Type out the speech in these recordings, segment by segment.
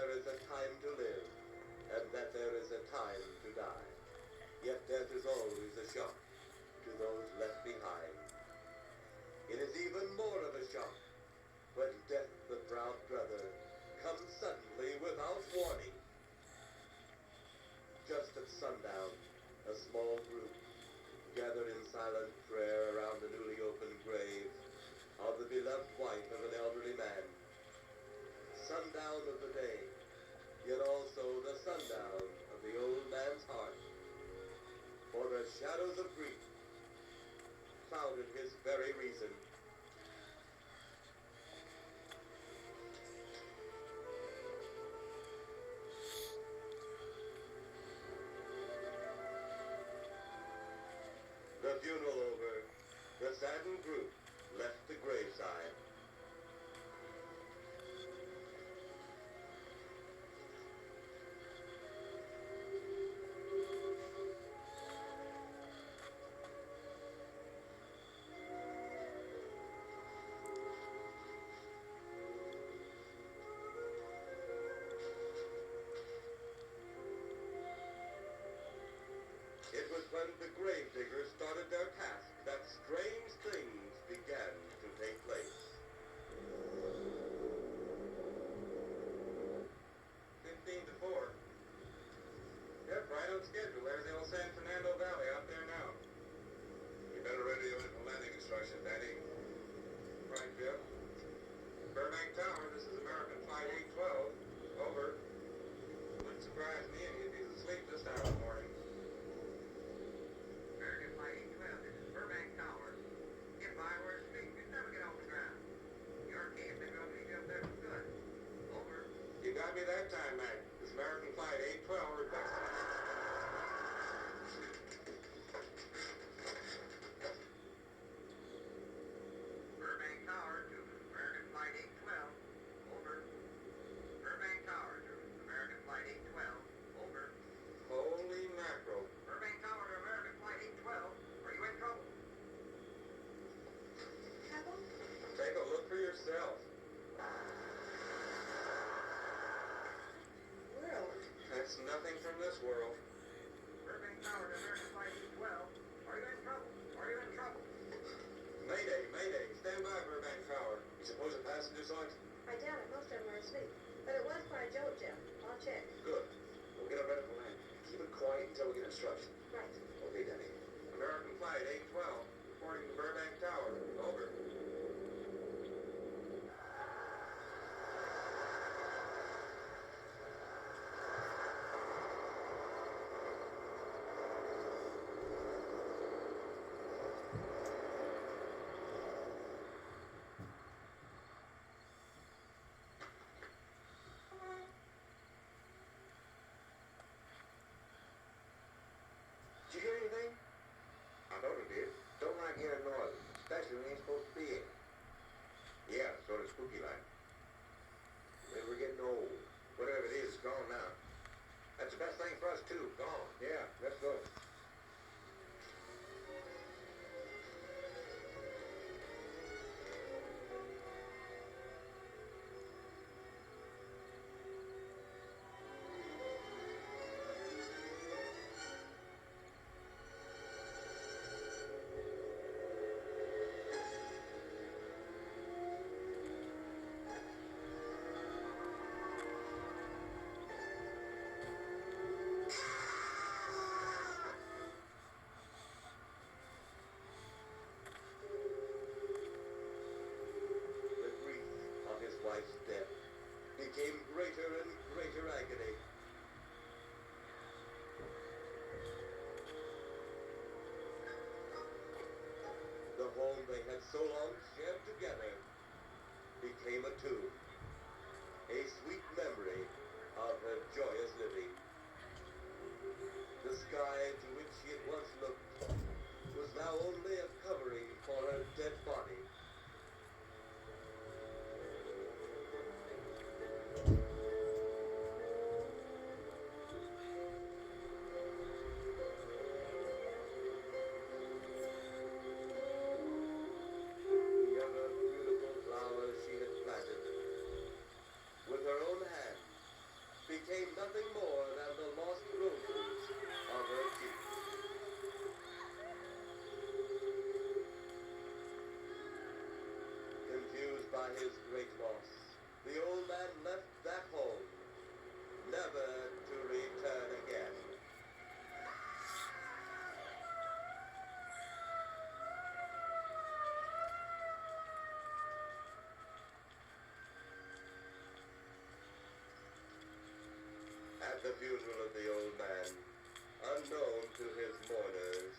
there is a time to live, and that there is a time to die. Yet death is always a shock to those left behind. It is even more of a shock when death, the proud brother, comes suddenly without warning. Just at sundown, a small group gathered in silent prayer around the newly opened grave of the beloved wife of an elderly man. Sundown of the day, yet also the sundown of the old man's heart. For the shadows of grief clouded his very reason. The funeral over, the saddened group left the graveside. It was when the gravediggers started their task that strange things began to take place. 15 to 4. Yep, right on schedule. There's the old San Fernando Valley out there now. You better radio in for landing instructions, Danny. Right, Jeff. Burbank Tower, this is American Flight 812. Over. Wouldn't surprise me if he's asleep this time of the morning. American Flight 812, this is Burbank Tower. If I were asleep, you'd never get off the ground. Your case, they're going to leave you up there for good. Over. You got me that time, Mac. This is American Flight 812 requesting. Burbank Tower to American Flight 812. Over. Burbank Tower to American Flight 812. Over. Holy mackerel. Burbank Tower to American Flight 812. Are you in trouble? Trouble? Take a look for yourself. World. That's nothing from this world. Burbank Tower to American Flight 812. Are you in trouble? Are you in trouble? Mayday, mayday. Stand by, Burbank Tower. You suppose the passenger saw it? I doubt it. Most of them are asleep. But it was quite a jolt, Jim. I'll check. Good. We'll get it ready for land. Keep it quiet until we get instructions. Right. Okay, Danny. American Flight 812, reporting to Burbank Tower. Over. Did you hear anything? I thought it did. Don't like hearing noises, especially when you ain't supposed to be in. Yeah, sort of spooky like. Maybe we're getting old. Whatever it is, it's gone now. That's the best thing for us too, gone. Yeah, let's go. Wife's death became greater and greater agony. The home they had so long shared together became a tomb, a sweet memory of her joyous living. The sky to which she had once looked was now only a covering for her dead body. The other beautiful flowers she had planted became nothing more than the lost roses of her cheek. Confused by his great loss, the old man left that home, never to return again. At the funeral of the old man, unknown to his mourners,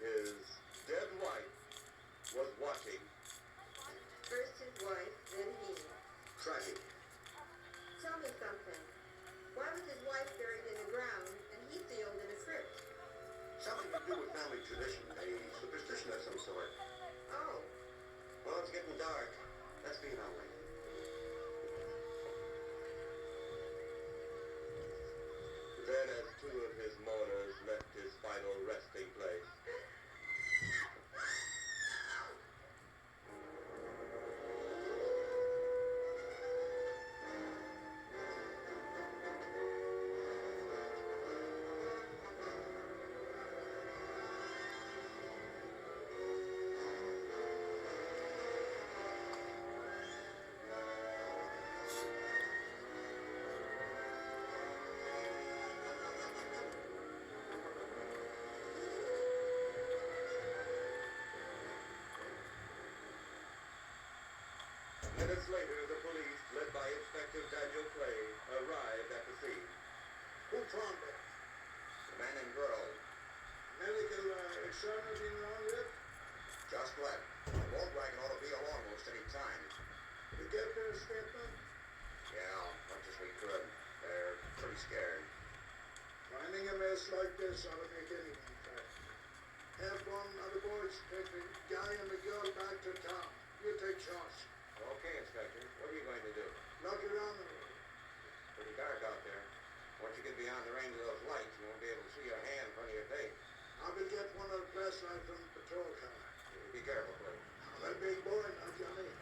his dead wife was watching. First his wife, then he. Tragic. Tell me something. Why was his wife buried in the ground and he sealed in a crypt? Something to do with family tradition, a superstition of some sort. Oh, Well, it's getting dark. Let's be on our way. Then, as two of his mourners left his final resting place, minutes later, the police, led by Inspector Daniel Clay, arrived at the scene. Who found it? The man and girl Medical examiner been around yet? just left. The boat wagon ought to be along most any time. You get their statement? Yeah, much as we could. They're pretty scared. Finding a mess like this ought to make anyone cry. Have one of the boys take the guy and the girl back to town. You take charge. Okay, Inspector. What are you going to do? Look around the road. Pretty dark out there. Once you get beyond the range of those lights, you won't be able to see your hand in front of your face. I will get one of the flashlights from the patrol car. Be careful, please. That big boy, now, Johnny.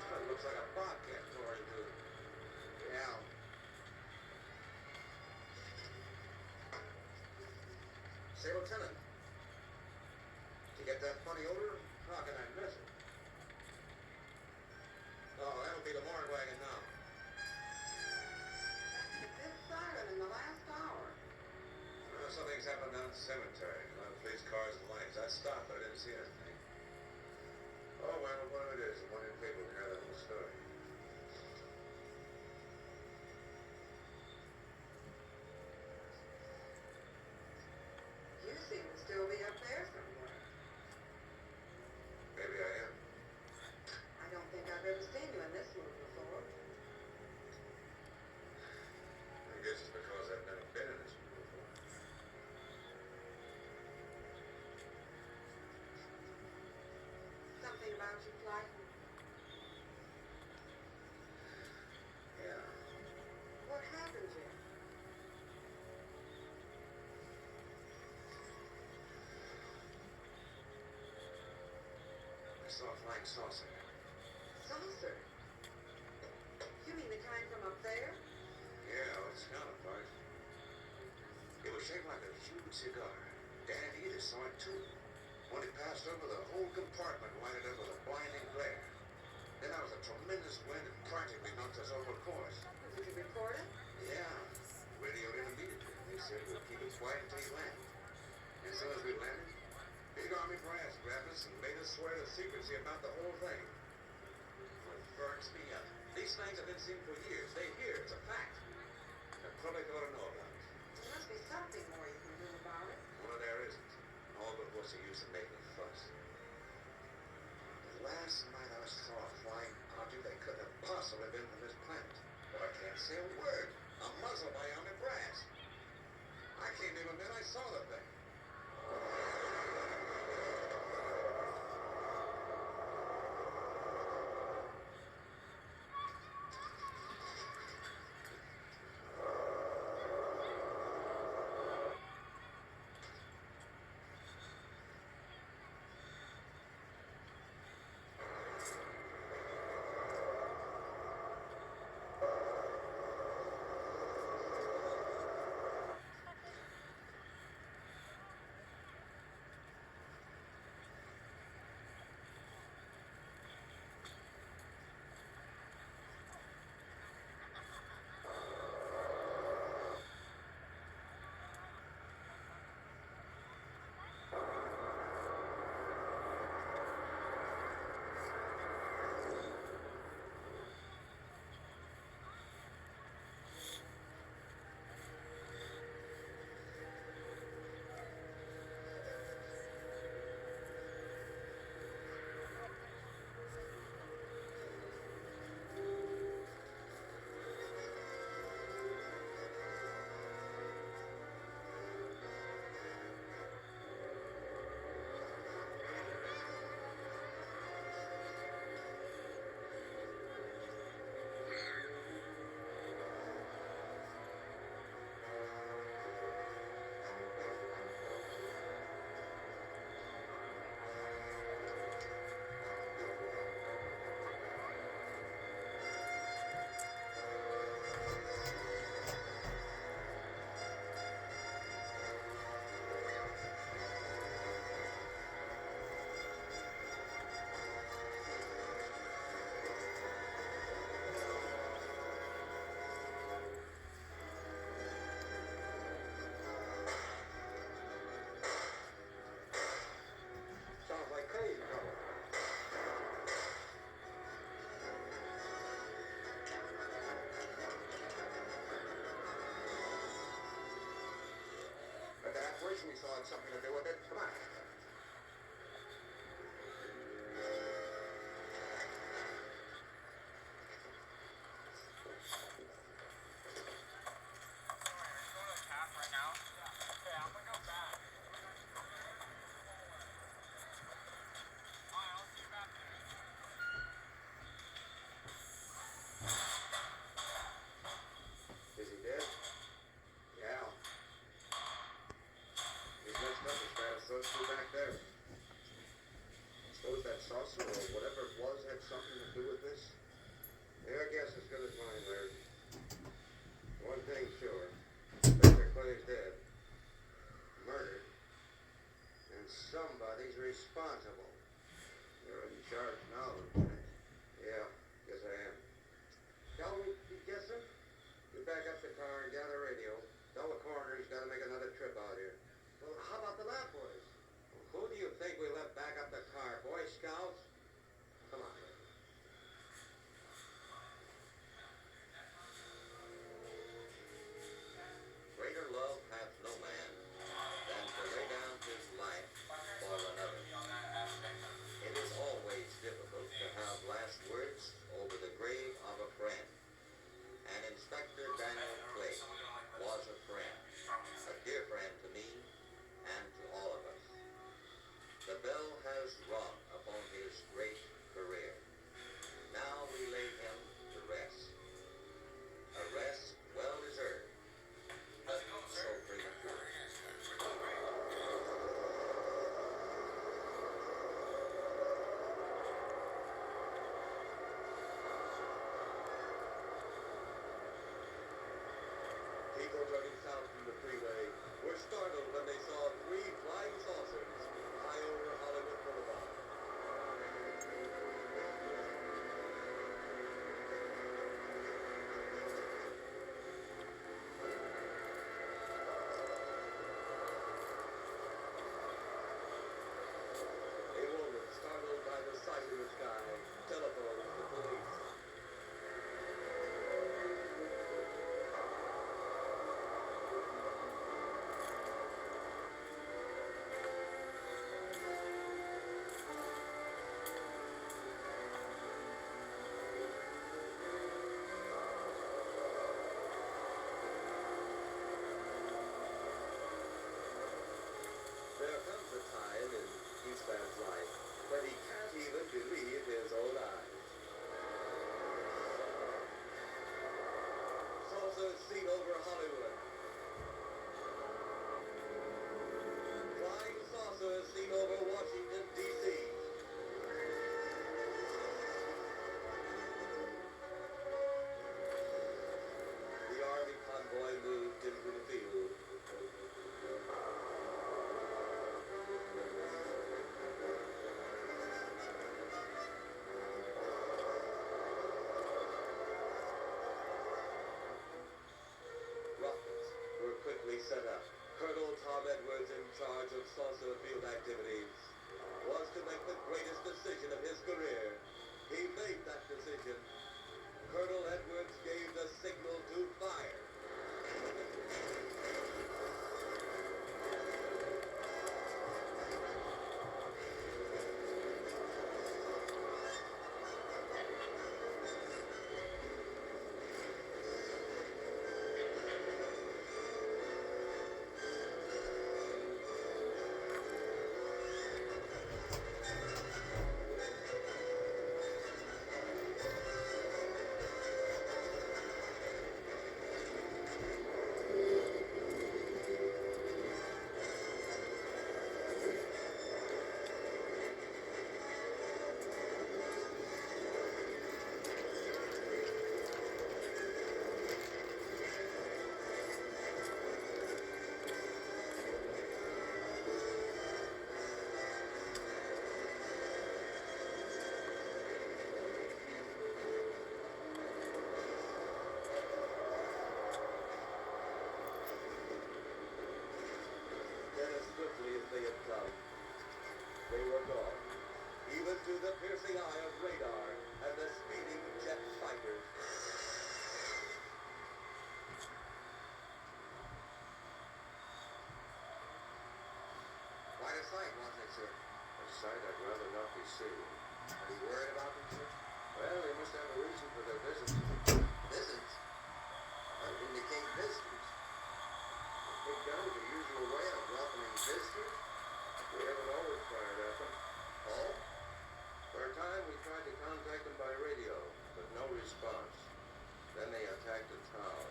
That looks like a bobcat tore into it. Yeah. Say, Lieutenant, did you get that funny odor? How can I miss it? Oh, that'll be the morgue wagon now. this siren in the last hour. Something's happened down at the cemetery. A lot of police cars and lights. I stopped, but I didn't see anything. Oh, well, whatever it is, one in people can hear the whole story. You seem to still be up there somewhere. Maybe I am. I don't think I've ever seen you in this mood before. I guess it's because I've never been in this room before. Something about you flighting. Yeah. What happened, Jim? I saw a flying saucer. Saucer? You mean the kind from up there? Yeah, it's counterpart. It was shaped like a huge cigar. Dan and Edith saw it too. When it passed over, the whole compartment lighted up with a blinding glare. Then there was a tremendous wind that practically knocked us over course. Did you report it? Yeah. Radioed in immediately. They said we'll keep it quiet until you land. As soon as we landed, big army brass grabbed us and made us swear to secrecy about the whole thing. Well, burns me up. These things have been seen for years. They're here. It's a fact. The public ought to know about it. There must be something more you can do about it. Well, there isn't. All but what's the use of making a fuss? The last night I saw a flying object that couldn't have possibly been from this planet. But I can't say a word. I'm muzzled by army brass. I can't even admit I saw the thing. Sounds like crazy trouble. But the apparition we saw had something to do with it. Come on. Is he dead? Yeah. He's messed up as bad as those two back there. Suppose that saucer or whatever it was had something to do with this? Your guess as good as mine, Larry. One thing's sure. Mr. Clay's dead. Murdered. And somebody's responsible. You're in charge now, Lieutenant. Yeah, guess I am. Shall we be guessing? You back up the car and gather radio. Tell the coroner's got to make another trip out here. Well, how about the lab boys? Who do you think we left back up the car? Boy Scouts? Come on. Greater love, spaceman's life when he can't even believe his own eyes. Saucers seen over Hollywood. Flying saucers seen over Washington, D.C. The Army convoy moved into the field. Rockets were quickly set up. Colonel Tom Edwards, in charge of saucer field activities, was to make the greatest decision of his career. He made that decision. Colonel Edwards gave the signal to fire. Then as swiftly as they had come, they were gone, even to the piercing eye of radar and the speeding jet fighters. Quite a sight, wasn't it, sir? A sight I'd rather not be seeing. Are you worried about them, sir? Well, they must have a reason for their visits. Visits? That would indicate visitors. Put down the usual way of welcoming visitors. We haven't always fired at them. Oh? For a time, we tried to contact them by radio, but no response. Then they attacked a town.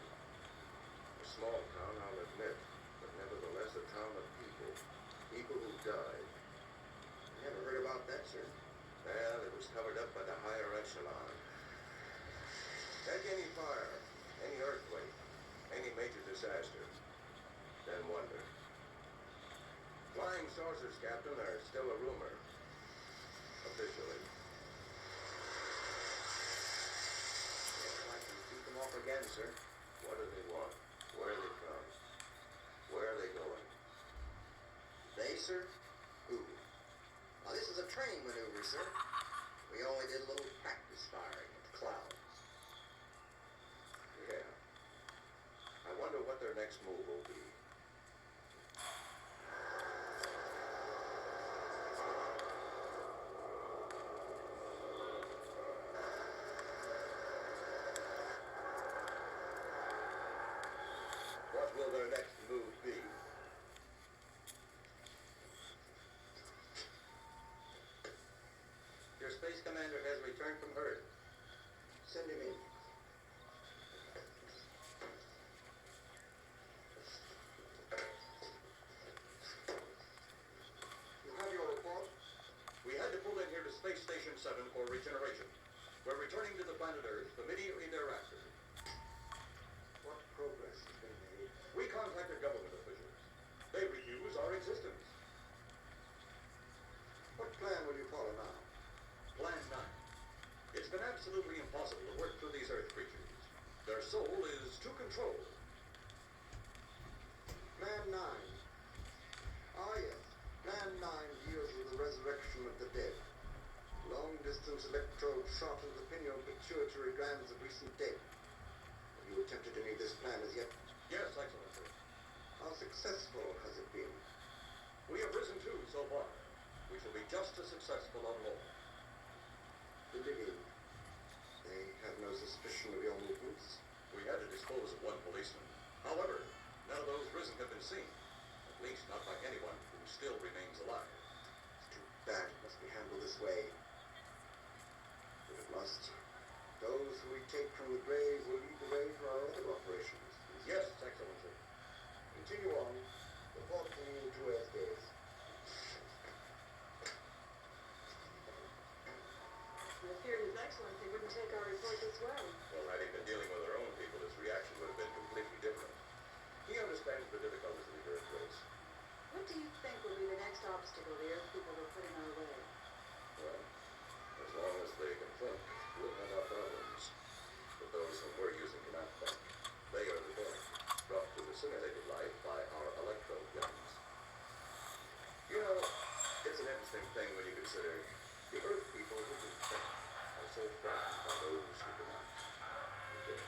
A small town, I'll admit, but nevertheless a town of people. People who died. Never heard about that, sir. Well, it was covered up by the higher echelon. Take any fire, any earthquake, any major disaster, then wonder. Flying saucers, Captain, are still a rumor. Officially. Looks like you took them off again, sir. What do they want? Where are they from? Where are they going? They, sir? Who? Now, this is a training maneuver, sir. We only did a little practice firing at the clouds. Yeah. I wonder what their next move will be. What will their next move be? Your space commander has returned from Earth. Send him in. You have your report? We had to pull in here to Space Station 7 for regeneration. We're returning to the planet Earth immediately thereafter. What progress has been made? We contacted government officials. They refuse our existence. What plan will you follow now? Plan 9. It's been absolutely impossible to work through these Earth creatures. Their soul is to control. Plan 9. Ah, yes. Plan 9 deals with the resurrection of the dead. Long-distance electrode shot into the pineal pituitary glands of recent dead. Have you attempted any of this plan as yet? Yes, Excellency. How successful has it been? We have risen to so far. We shall be just as successful on more. The living. They have no suspicion of your movements. We had to dispose of one policeman. However, none of those risen have been seen. At least not by anyone who still remains alive. It's too way. If it must, those who we take from the grave will lead the way for our other operations. Yes, Excellency. Continue on. The 14 to Earth days. I fear His Excellency wouldn't take our report as well. Well, had he been dealing with our own people, his reaction would have been completely different. He understands the difficulties of the earthquakes. What do you think will be the next obstacle the Earth people will put in our way? Well, as long as they can think, we'll have our problems. But those whom we're using cannot think. They are the dead, brought to the simulated life by our electrode guns. You know, it's an interesting thing when you consider the Earth people who can think are so frightened by those who cannot. Okay.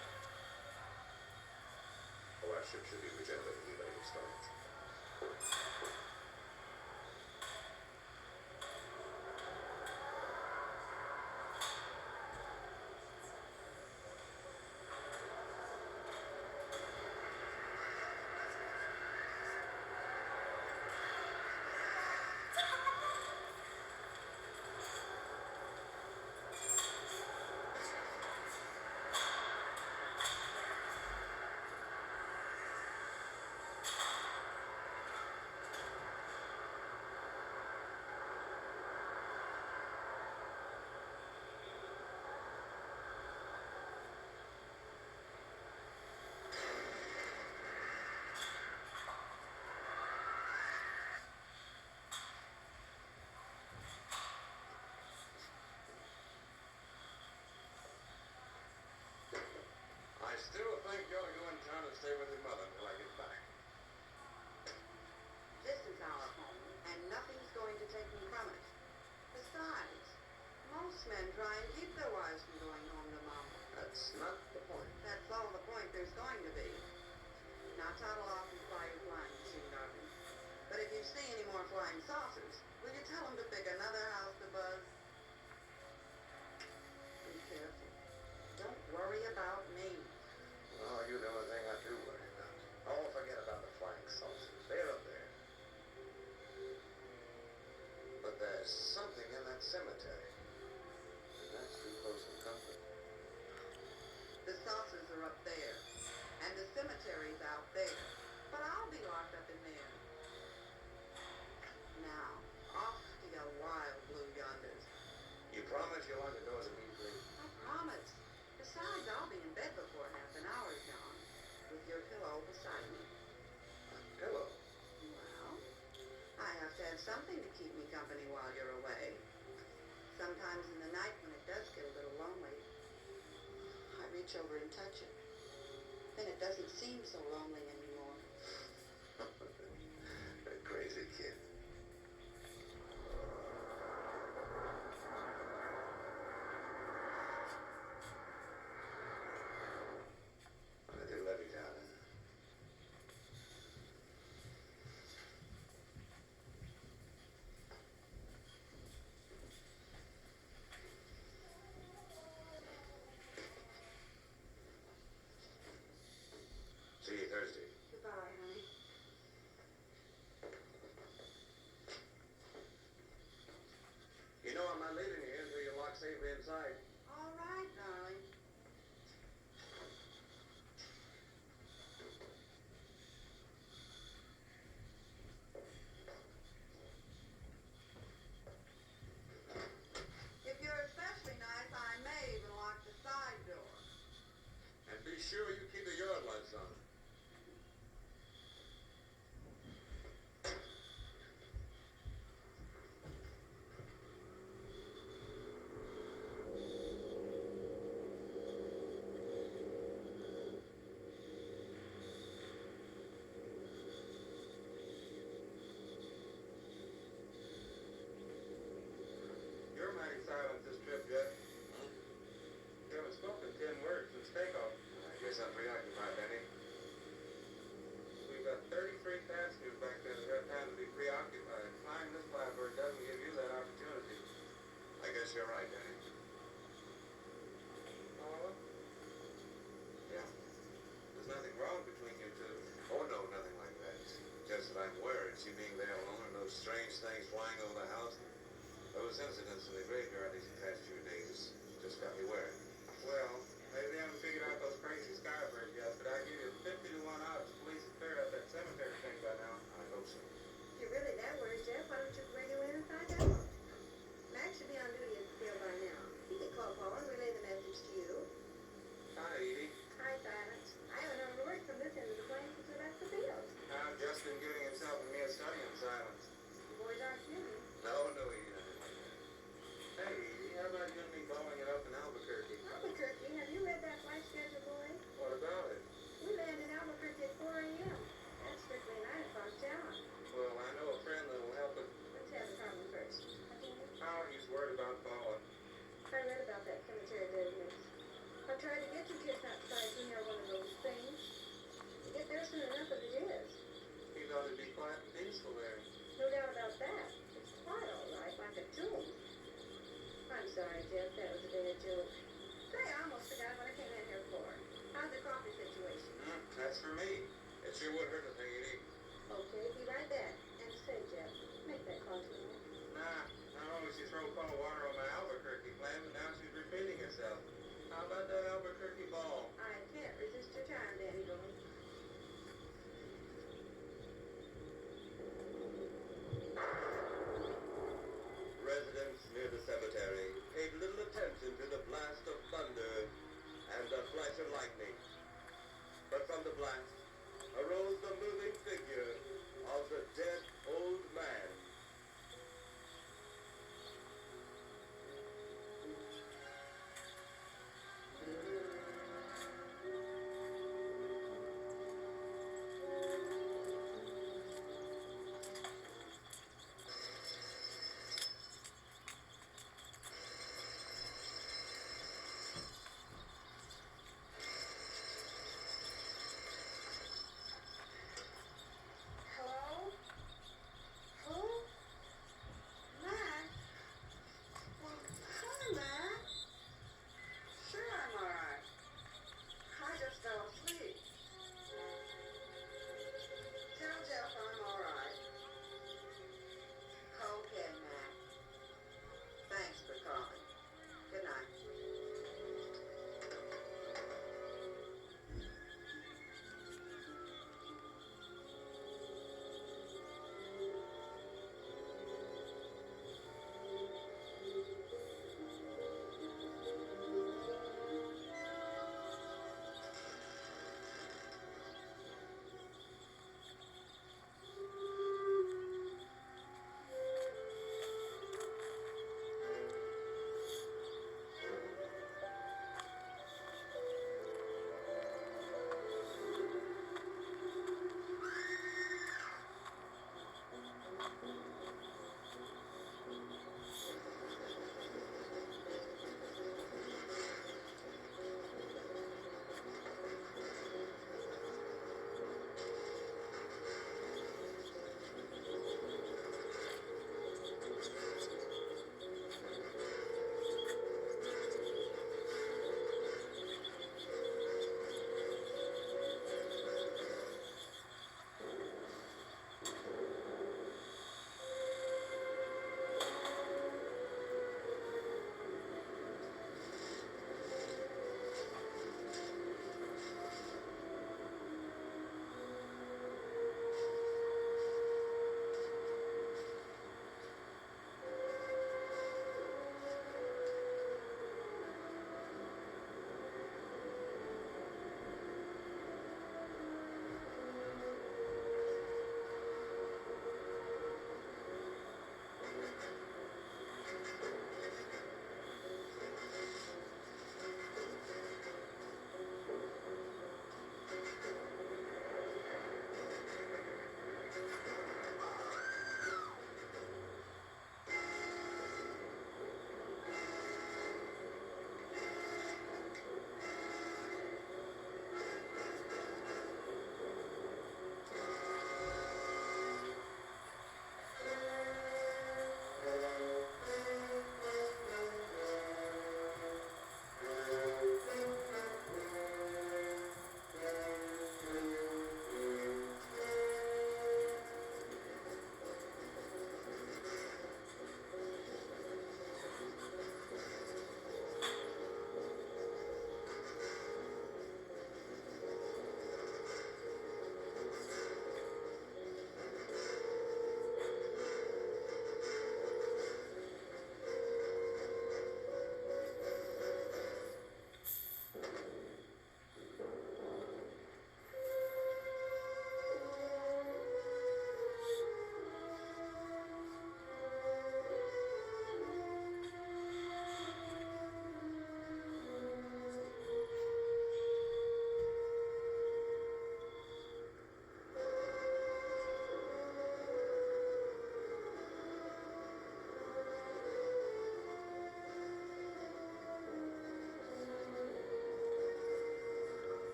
Oh, our ship should be regenerated. We better get started. I still think you ought to go in town and stay with your mother until I get back. This is our home, and nothing's going to take me from it. Besides, most men try and keep their wives from going home to Mama. That's not the point. That's all the point there's going to be. Now toddle off and fly your flying machine, darling. But if you see any more flying saucers, will you tell them to pick another house to buzz? Be careful. Don't worry about me. Oh, you know a thing I do worry about. Oh, forget about the flying saucers. They're up there. But there's something in that cemetery. And that's too close for comfort. The saucers are up there, and the cemetery's out there. But I'll be locked up in there. Now, off to your wild blue yonders. You promise you'll lock the doors immediately? I promise. Besides, I'll be in bed before half an hour's gone, with your pillow beside me. Hello. Well, I have to have something to keep me company while you're away. Sometimes in the night when it does get a little lonely, I reach over and touch it. Then it doesn't seem so lonely anymore. A crazy kid. I do love you, darling. See you Thursday. Goodbye, honey. You know I'm not leaving you until you're locked safely inside. All right, darling. If you're especially nice, I may even lock the side door. And be sure you keep the yard lights on. You're mighty silent this trip, Jeff. You haven't spoken 10 words since takeoff. I guess I'm preoccupied, Benny. We've got 33 passengers back there that have time to be preoccupied. Flying this blackbird doesn't give you that opportunity. I guess you're right, Benny. Oh? Yeah. There's nothing wrong between you two. Oh, no, nothing like that. Just that I'm worried she being there alone and those strange things flying over the house. Those incidents in the graveyard these past few days just got me worried. Well, maybe they haven't figured out those crazy skybirds yet, but I give you 50 to 1 odds the police will clear up that cemetery thing by now. I hope so. If you're really that worried, Jeff, why don't you ring him in and find out? Max should be on duty at the field by now. He can call Paul and relay the message to you. Hi, Edie. Hi, Silence. I haven't heard a word from this end of the plane since we left the field. Now, Jeff's been giving himself and me a study on silence. The boys aren't human. No, Edie, I didn't like that. Hey, Edie, how about you and me blowing it up in Albuquerque? Albuquerque, have you read that flight schedule, boy? What about it? We landed in Albuquerque at 4 a.m. That's strictly a 9 o'clock job. Well, I know a friend that'll help us. Let's have the problem first. Oh, he's worried about Paula. I read about that cemetery business. I tried to get you kids outside to hear one of those things. You get there soon enough as it is. He thought it'd be quiet and peaceful there. No doubt about that. It's quiet all right, like a tomb. I'm sorry, Jeff, that was a bit of a joke. Say, I almost forgot what I came in here for. How's the coffee situation? That's for me. It sure would hurt a thing, Edie. Okay, be right back. And say, Jeff, make that call to me. Nah, not only she throw cold water on my Albuquerque plan, but now she's repeating herself. How about that Albuquerque ball? I can't resist your charm, Danny boy. Residents near the cemetery paid little attention to the blast of thunder and the flash of lightning. But from the blast arose the moving figure of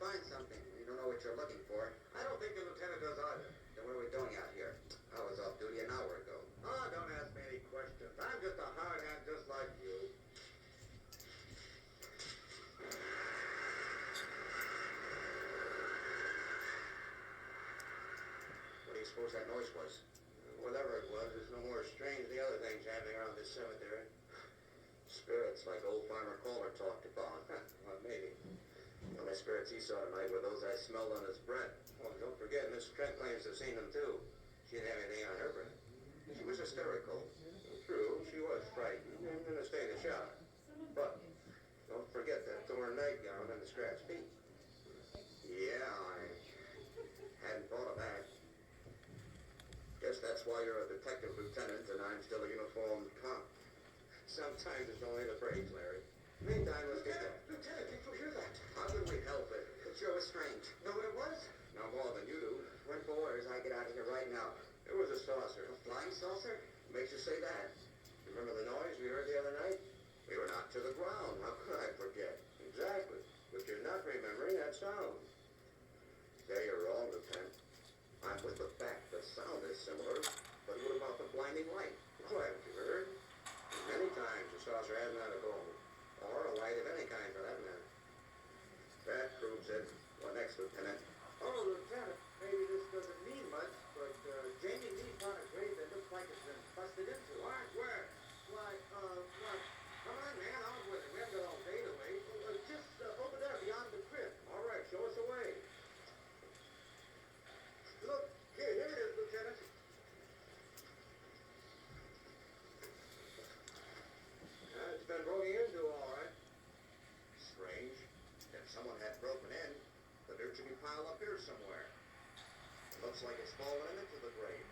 find something when you don't know what you're looking for. I don't think the lieutenant does either. Then what are we doing out here? I was off duty an hour ago. Oh, don't ask me any questions. I'm just a hard hat just like you. What do you suppose that noise was? Whatever it was, it's no more strange than the other things happening around this cemetery. Spirits like old Farmer Caller talked about. Well, maybe. The only spirits he saw tonight were those I smelled on his breath. Well, don't forget, Miss Trent claims to have seen them too. She didn't have anything on her breath. She was hysterical. True, she was frightened and in a state of shock. But don't forget that torn nightgown and the scratched feet. Yeah, I hadn't thought of that. Guess that's why you're a detective lieutenant and I'm still a uniformed cop. Sometimes it's only the phrase, Larry. Meantime, let's get that. Lieutenant, did you hear that? How could we help it? It sure was strange. Know what it was? No more than you do. When for orders, I get out of here right now. It was a saucer. A flying saucer? Makes you say that. Remember the noise we heard the other night? We were knocked to the ground. How could I forget? Exactly. But you're not remembering that sound. There you're wrong, Lieutenant. I'm with the fact that sound is similar, but what about the blinding light? Oh, haven't you heard? Many times the saucer hasn't had a glow. Or a light of any kind for that matter. That proves it. What next, Lieutenant? Oh, Lieutenant, maybe this doesn't mean much, but Jamie Lee found a grave that looks like it's been busted into. What? Where? Why, what? Come on, man, on with it. We haven't got all day to wait. Just over there beyond the crypt. All right, show us the way. Look, here it is, Lieutenant. It's been broken into, all right. Strange. If someone had broken in, the dirt should be piled up here somewhere. It looks like it's fallen into the grave.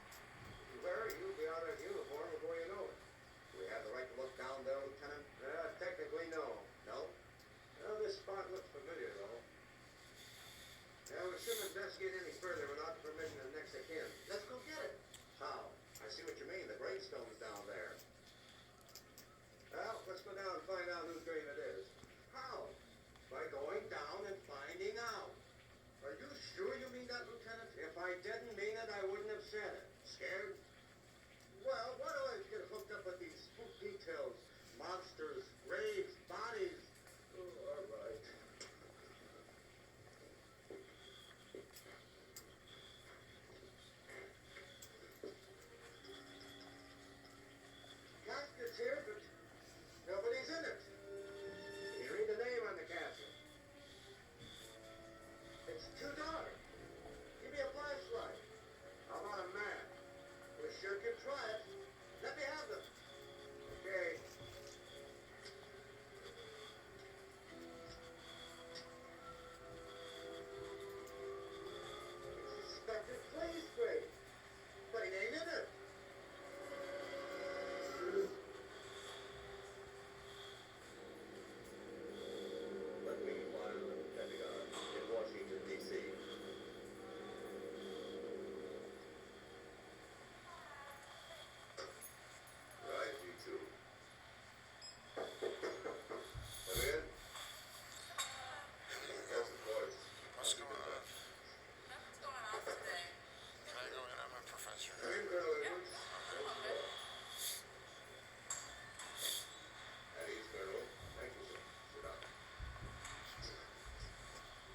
Larry, you'll be out of uniform before you know it. Do we have the right to look down there, Lieutenant? Technically, no. No? Well, this spot looks familiar, though. Yeah, we shouldn't investigate any further without the permission of next of kin. Let's go get it. How? I see what you mean. The gravestone's down there. Well, let's go down and find out whose grave it is. How? By going down and finding out. Are you sure you mean that, Lieutenant? If I didn't mean it, I wouldn't have said it. Scared? Well, why do I get hooked up with these spook details? Monsters, graves, bodies. Oh, all right. Casket's here, but nobody's in it. Can you read the name on the casket? It's too dark. Give me a flashlight. How about a map? We sure can try it. Let me have them. Okay. Suspected Clay's grave. But it ain't in it. But meanwhile, in the Pentagon, in Washington, D.C. Right, you two. Come in. Yes, of course. What's going on? Nothing's going on today. Can I go in? I'm a professor. Come in, Colonel Edwards. At ease, Colonel. Thank you, sir. Sit down.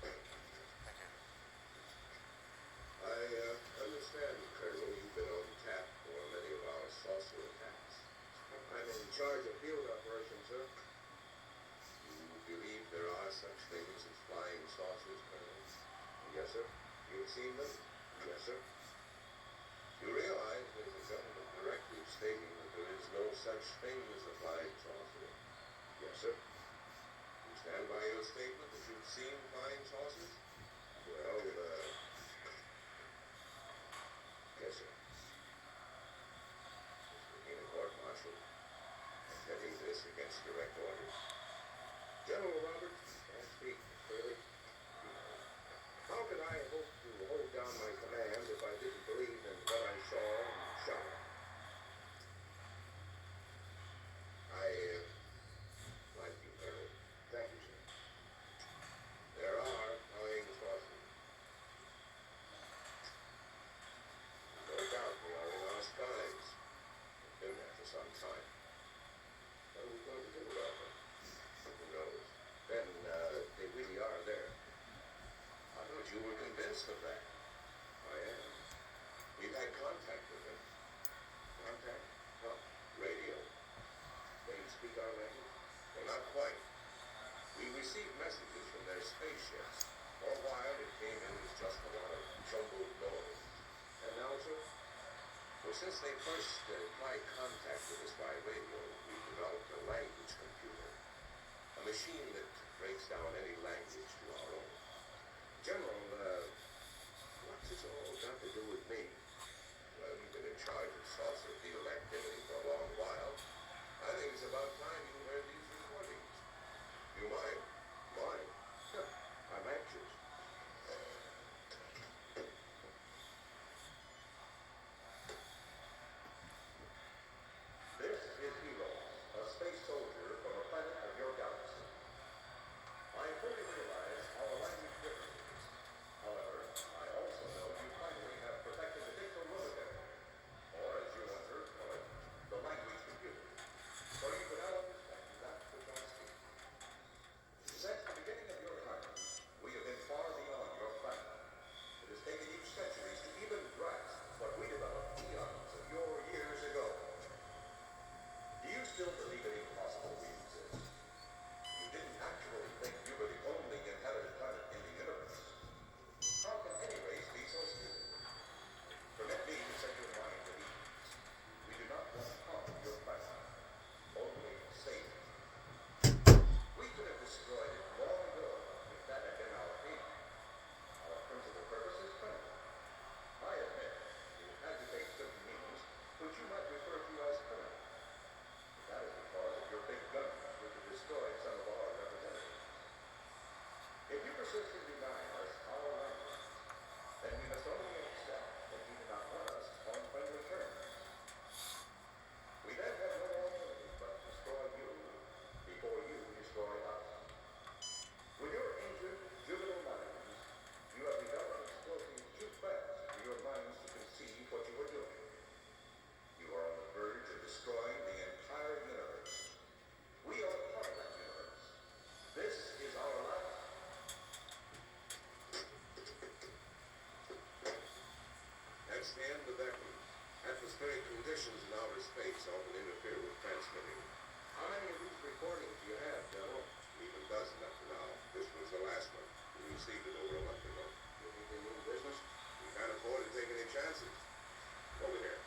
Thank you. I understand, Colonel, you've been on tap for many of our saucer attacks. I'm in charge of field operations, sir. You believe there are such things as flying saucers, Colonel? Yes, sir. You've seen them? Yes, sir. You realize there's a government directive stating that there is no such thing as a flying saucer? Yes, sir. You stand by your statement that you've seen flying saucers? Well, yes, sir. In a court-martial, setting this against direct orders. General Roberts, can't speak clearly. How could I hope to hold down my command if I didn't believe in what I saw and shot at? I like you, Colonel. Thank you, sir. There are Since they first tried contact with us by radio, we developed a language computer. A machine that breaks down any language to our own. General, what's this all got to do with me? Well, you've been in charge of saucer field activity for a long while. I think it's about time you heard these recordings. You mind? Mind? Huh, I'm anxious. This is Hero, a space soldier from a planet of your galaxy. I fully realize our language differences. However, I also know you finally have perfected the digital military, or as you once heard call it, the language computer. So you can now understand that which I speak. Since the beginning of your time, we have been far beyond your planet. It has taken you centuries to even grasp what we developed eons of your years ago. Do you still believe it impossible we exist? You didn't actually think you were the only inhabited planet in the universe. How can any race be so stupid? Permit me to set your mind at ease. We do not want to conquer your planet. Only save it. We could have destroyed it long ago if that had been our aim. Our principal purpose is criminal. I admit you advocate certain means which you might refer to as criminal. That is because of your big guns, which have destroyed some of our representatives. If you persist in denying us our language, then we must only accept that you do not want us on friendly terms. We then have no alternative but to destroy you before you destroy us. With your injured, juvenile minds, you have developed explosives too fast for your minds to conceive what you are doing. You are on the verge of destroying the entire universe. We are part of that universe. This is our life. That's the end of that one. Atmospheric conditions in outer space often interfere with transmitting. How many of these recordings do you have, General? Even a dozen up to now. This was the last one. We received it over a month ago. You think they mean business? We can't afford to take any chances. Over here.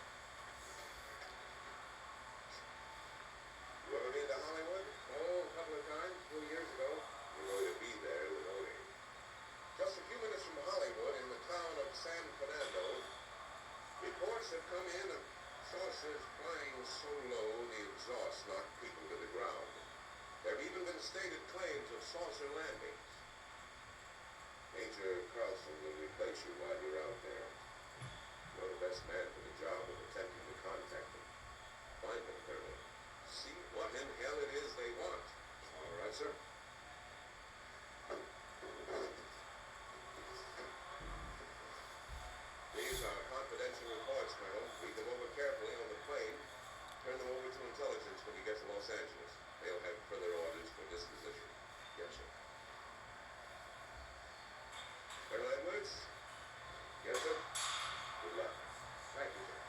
You ever been to Hollywood? Oh, a couple of times, 2 years ago. You're going to be there with Odie. Just a few minutes from Hollywood, in the town of San Fernando, reports have come in of saucers flying so low the exhaust knocked people to the ground. There have even been stated claims of saucer landings. Major Carlson will replace you while you're out there. You're the best man for the job of attempting to contact them. Find them, Colonel. See what in hell it is they want. All right, sir. These are confidential reports, Colonel. Read them over carefully on the plane. Turn them over to intelligence when you get to Los Angeles. They'll have further orders for disposition. Yes, sir. Colonel Edwards? Yes, sir? Good luck. Thank you, sir.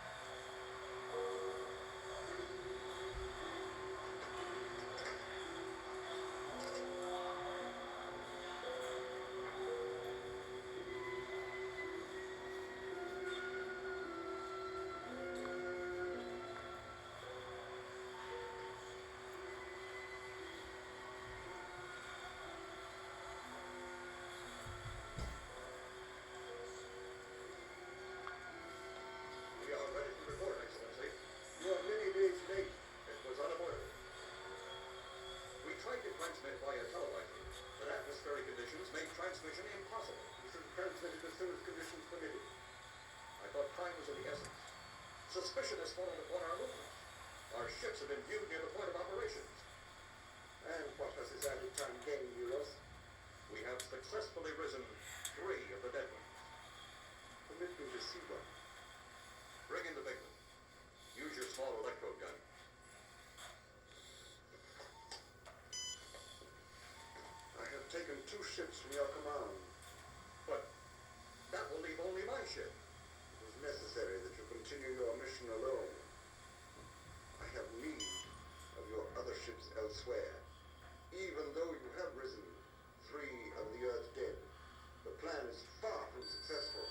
We are ready to report, Excellency. You are many days late. It was unavoidable. We tried to transmit via television, but atmospheric conditions made transmission impossible. We should have transmitted as soon as conditions permitted. I thought time was of the essence. Suspicion has fallen upon our movements. Our ships have been viewed near the point of operations. And what has this added time gained, Euros? We have successfully risen 3 of the dead ones. Permit me to see one. Bring in the big one. Use your small electrode gun. I have taken 2 ships from your command. But that will leave only my ship. It was necessary that you continue your mission alone. I have need of your other ships elsewhere. Even though you have risen 3 of the Earth's dead, the plan is far from successful,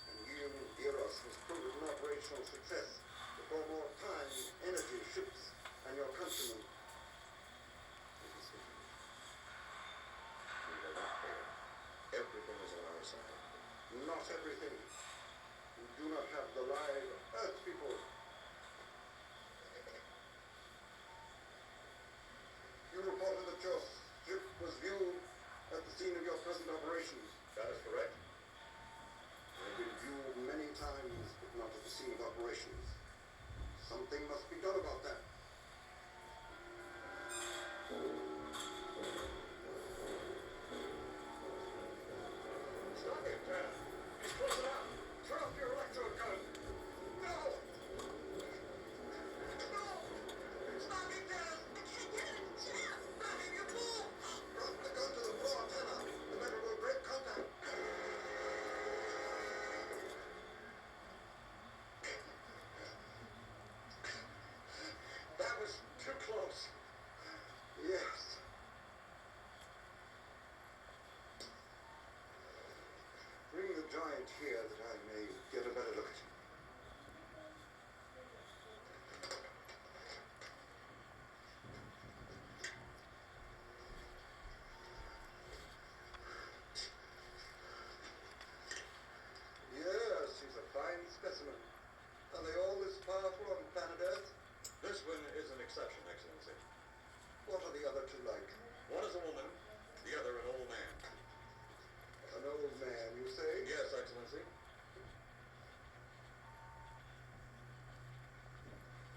and you, Eros, must prove it an operational success. Something must be done about that. Stop it, Turner. He's close enough. Turn off your electrode gun. No! No! Stop it, Turner! I can't get it. Jim! Back in your pool! Drop the gun to the floor, Tanner. The metal will break contact. That was too close. Yes. Bring the giant here that I may get a better look at him. Yes, he's a fine specimen. Are they all this powerful on planet Earth? This one is an exception, Excellency. What are the other two like? One is a woman, the other an old man. An old man, you say? Yes, Excellency.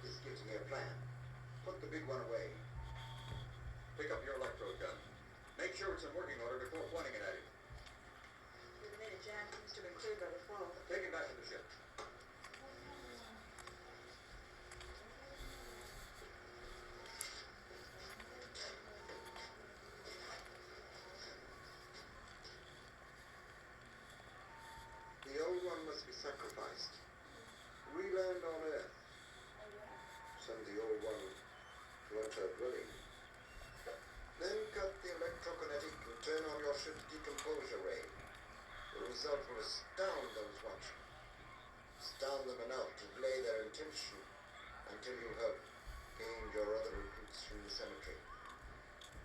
This gives me a plan. Put the big one away. Pick up your electrode gun. Make sure it's in working order before pointing it at him. In a minute, Jack seems to have been cleared by the phone. Take him back to the ship. The old one must be sacrificed. Re-land on Earth. Send the old one to enter dwelling. Then cut the electrokinetic and turn on your ship's decomposure ray. The result will astound those watching. Astound them enough to delay their intention until you have gained your other recruits from the cemetery.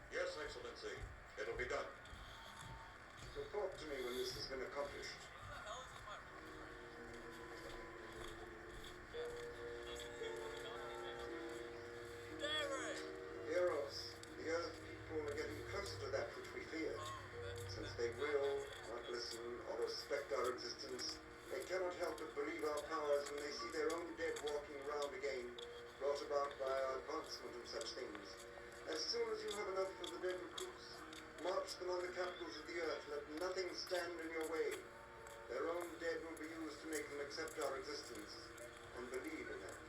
Yes, Excellency. It'll be done. Report to me when this has been accomplished. Heroes, the Earth people are getting closer to that which we fear. Since they will not listen or respect our existence, they cannot help but believe our powers when they see their own dead walking around again, brought about by our advancement in such things. As soon as you have enough of the dead recruits, march them on the capitals of the Earth. Let nothing stand in your way. Their own dead will be used to make them accept our existence and believe in that